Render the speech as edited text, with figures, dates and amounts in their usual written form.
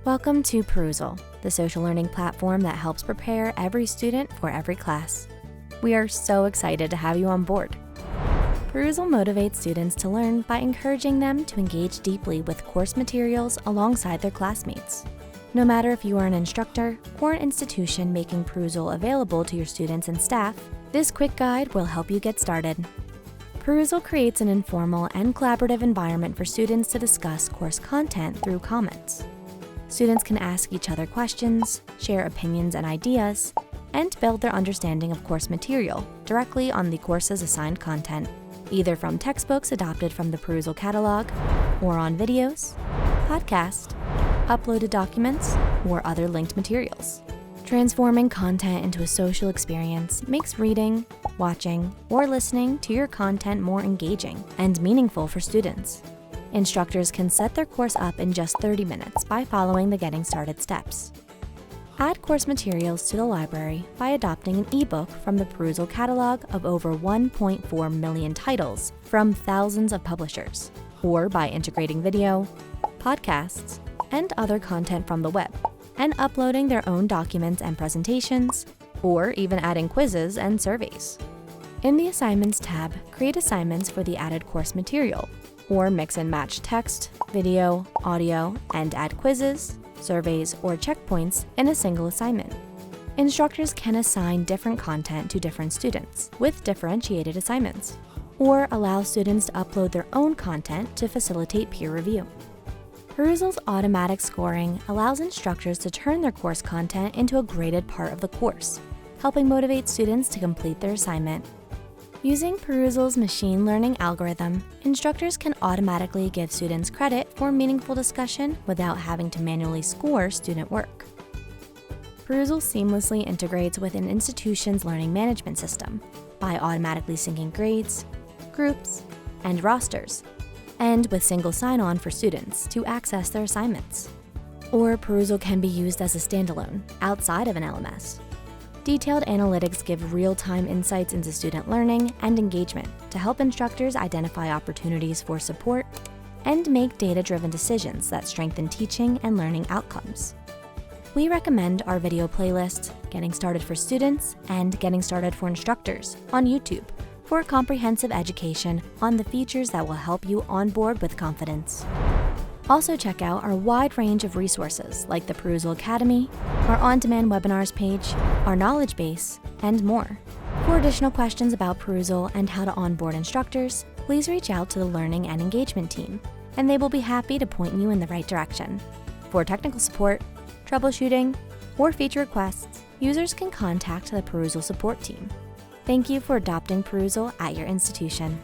Welcome to Perusall, the social learning platform that helps prepare every student for every class. We are so excited to have you on board. Perusall motivates students to learn by encouraging them to engage deeply with course materials alongside their classmates. No matter if you are an instructor or an institution making Perusall available to your students and staff, this quick guide will help you get started. Perusall creates an informal and collaborative environment for students to discuss course content through comments. Students can ask each other questions, share opinions and ideas, and build their understanding of course material directly on the course's assigned content, either from textbooks adopted from the Perusall catalog, or on videos, podcasts, uploaded documents, or other linked materials. Transforming content into a social experience makes reading, watching, or listening to your content more engaging and meaningful for students. Instructors can set their course up in just 30 minutes by following the Getting Started steps. Add course materials to the library by adopting an ebook from the Perusall catalog of over 1.4 million titles from thousands of publishers, or by integrating video, podcasts, and other content from the web, and uploading their own documents and presentations, or even adding quizzes and surveys. In the Assignments tab, create assignments for the added course material, or mix and match text, video, audio, and add quizzes, surveys, or checkpoints in a single assignment. Instructors can assign different content to different students with differentiated assignments, or allow students to upload their own content to facilitate peer review. Perusall's automatic scoring allows instructors to turn their course content into a graded part of the course, helping motivate students to complete their assignment. Using Perusall's machine learning algorithm, instructors can automatically give students credit for meaningful discussion without having to manually score student work. Perusall seamlessly integrates with an institution's learning management system by automatically syncing grades, groups, and rosters, and with single sign-on for students to access their assignments. Or Perusall can be used as a standalone outside of an LMS. Detailed analytics give real-time insights into student learning and engagement to help instructors identify opportunities for support and make data-driven decisions that strengthen teaching and learning outcomes. We recommend our video playlists, Getting Started for Students and Getting Started for Instructors on YouTube for comprehensive education on the features that will help you onboard with confidence. Also check out our wide range of resources like the Perusall Academy, our on-demand webinars page, our knowledge base, and more. For additional questions about Perusall and how to onboard instructors, please reach out to the Learning and Engagement team, and they will be happy to point you in the right direction. For technical support, troubleshooting, or feature requests, users can contact the Perusall support team. Thank you for adopting Perusall at your institution.